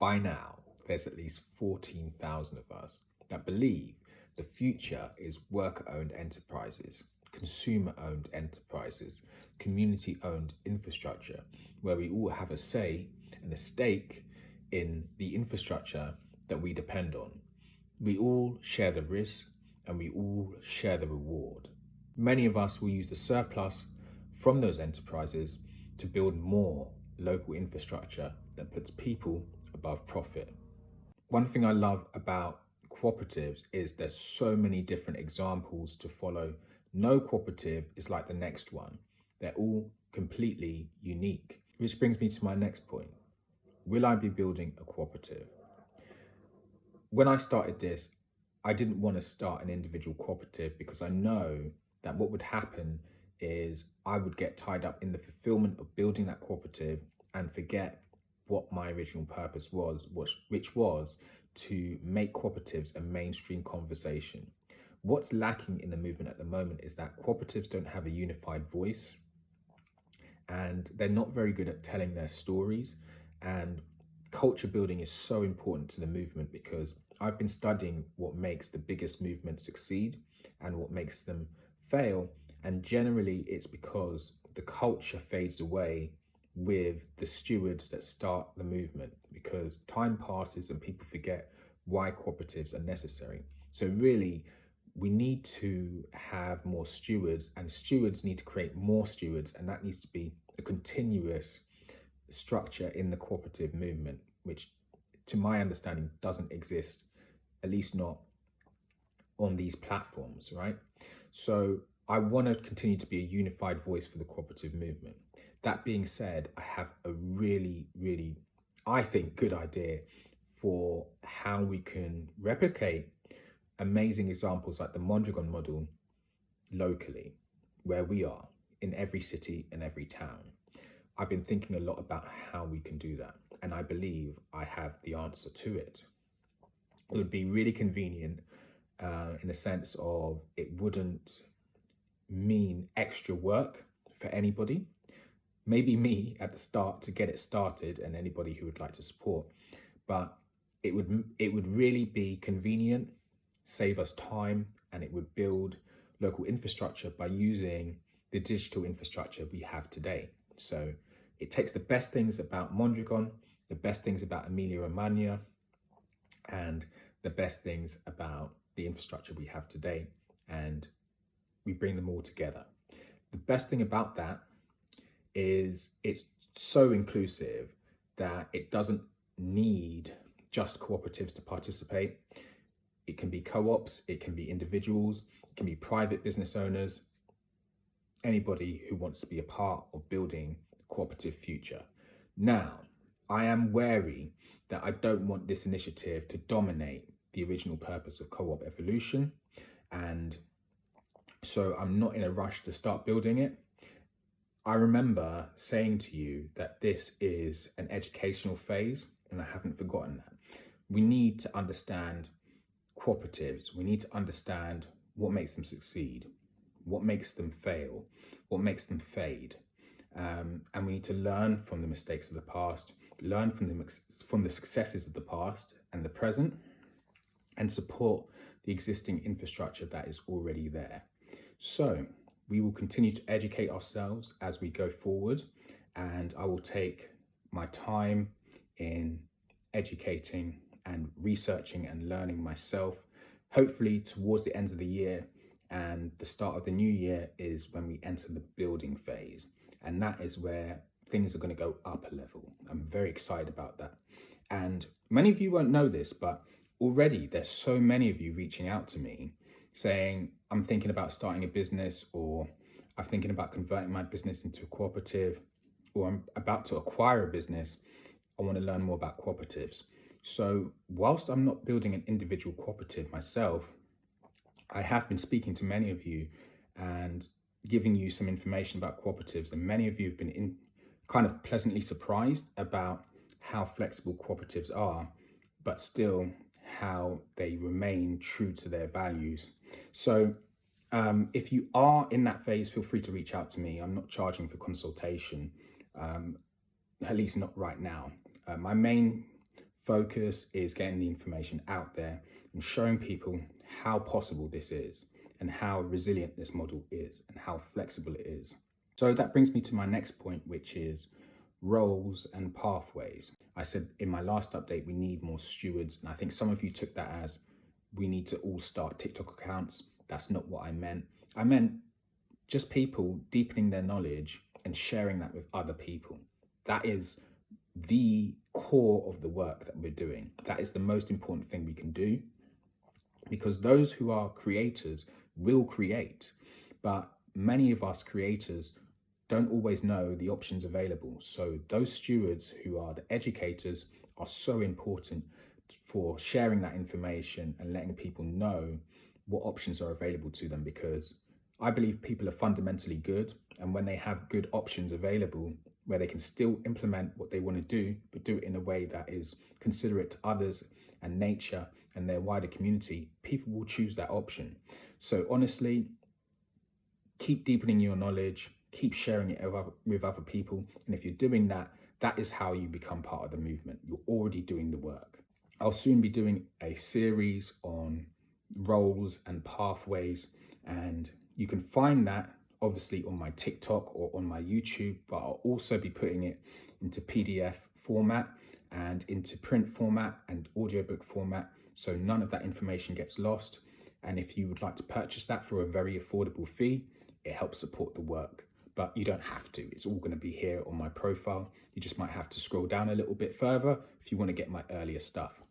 By now, there's at least 14,000 of us that believe the future is worker-owned enterprises, consumer-owned enterprises, community-owned infrastructure, where we all have a say and a stake in the infrastructure that we depend on. We all share the risk and we all share the reward. Many of us will use the surplus from those enterprises to build more local infrastructure that puts people above profit. One thing I love about cooperatives is there's so many different examples to follow. No cooperative is like the next one. They're all completely unique. Which brings me to my next point. Will I be building a cooperative? When I started this, I didn't want to start an individual cooperative because I know that what would happen is I would get tied up in the fulfillment of building that cooperative and forget what my original purpose was, which was to make cooperatives a mainstream conversation. What's lacking in the movement at the moment is that cooperatives don't have a unified voice and they're not very good at telling their stories. And culture building is so important to the movement because I've been studying what makes the biggest movements succeed and what makes them fail. And generally it's because the culture fades away with the stewards that start the movement, because time passes and people forget why cooperatives are necessary. So really, we need to have more stewards, and stewards need to create more stewards, and that needs to be a continuous structure in the cooperative movement, which to my understanding doesn't exist, at least not on these platforms, right? So I want to continue to be a unified voice for the cooperative movement. That being said, I have a really, I think, good idea for how we can replicate amazing examples like the Mondragon model locally, where we are, in every city and every town. I've been thinking a lot about how we can do that, and I believe I have the answer to it. It would be really convenient in the sense of it wouldn't mean extra work for anybody. Maybe me at the start to get it started and anybody who would like to support, but it would really be convenient, save us time, and it would build local infrastructure by using the digital infrastructure we have today. So it takes the best things about Mondragon, the best things about Emilia-Romagna, and the best things about the infrastructure we have today, and we bring them all together. The best thing about that is it's so inclusive that it doesn't need just cooperatives to participate. It can be co-ops, it can be individuals, it can be private business owners, anybody who wants to be a part of building a cooperative future. Now, I am wary that I don't want this initiative to dominate the original purpose of co-op evolution, and so I'm not in a rush to start building it. I remember saying to you that this is an educational phase, and I haven't forgotten that. We need to understand cooperatives. We need to understand what makes them succeed, what makes them fail, what makes them fade. And we need to learn from the mistakes of the past, learn from the successes of the past and the present, and support the existing infrastructure that is already there. So we will continue to educate ourselves as we go forward, and I will take my time in educating and researching and learning myself. Hopefully towards the end of the year and the start of the new year is when we enter the building phase, and that is where things are going to go up a level. I'm very excited about that. And many of you won't know this, but already there's so many of you reaching out to me saying, I'm thinking about starting a business, or I'm thinking about converting my business into a cooperative, or I'm about to acquire a business. I want to learn more about cooperatives. So whilst I'm not building an individual cooperative myself, I have been speaking to many of you and giving you some information about cooperatives, and many of you have been kind of pleasantly surprised about how flexible cooperatives are, but still how they remain true to their values. So if you are in that phase, feel free to reach out to me. I'm not charging for consultation, at least not right now. My main Focus is getting the information out there and showing people how possible this is and how resilient this model is and how flexible it is. So that brings me to my next point, which is roles and pathways. I said in my last update, we need more stewards. And I think some of you took that as we need to all start TikTok accounts. That's not what I meant. I meant just people deepening their knowledge and sharing that with other people. That is the core of the work that we're doing. That is the most important thing we can do, because those who are creators will create, but many of us creators don't always know the options available. So those stewards who are the educators are so important for sharing that information and letting people know what options are available to them, because I believe people are fundamentally good, and when they have good options available where they can still implement what they want to do, but do it in a way that is considerate to others and nature and their wider community, people will choose that option. So honestly, keep deepening your knowledge, keep sharing it with other people. And if you're doing that, that is how you become part of the movement. You're already doing the work. I'll soon be doing a series on roles and pathways, and you can find that obviously on my TikTok or on my YouTube, but I'll also be putting it into PDF format and into print format and audiobook format, so none of that information gets lost. And if you would like to purchase that for a very affordable fee, it helps support the work. But you don't have to. It's all going to be here on my profile. You just might have to scroll down a little bit further if you want to get my earlier stuff.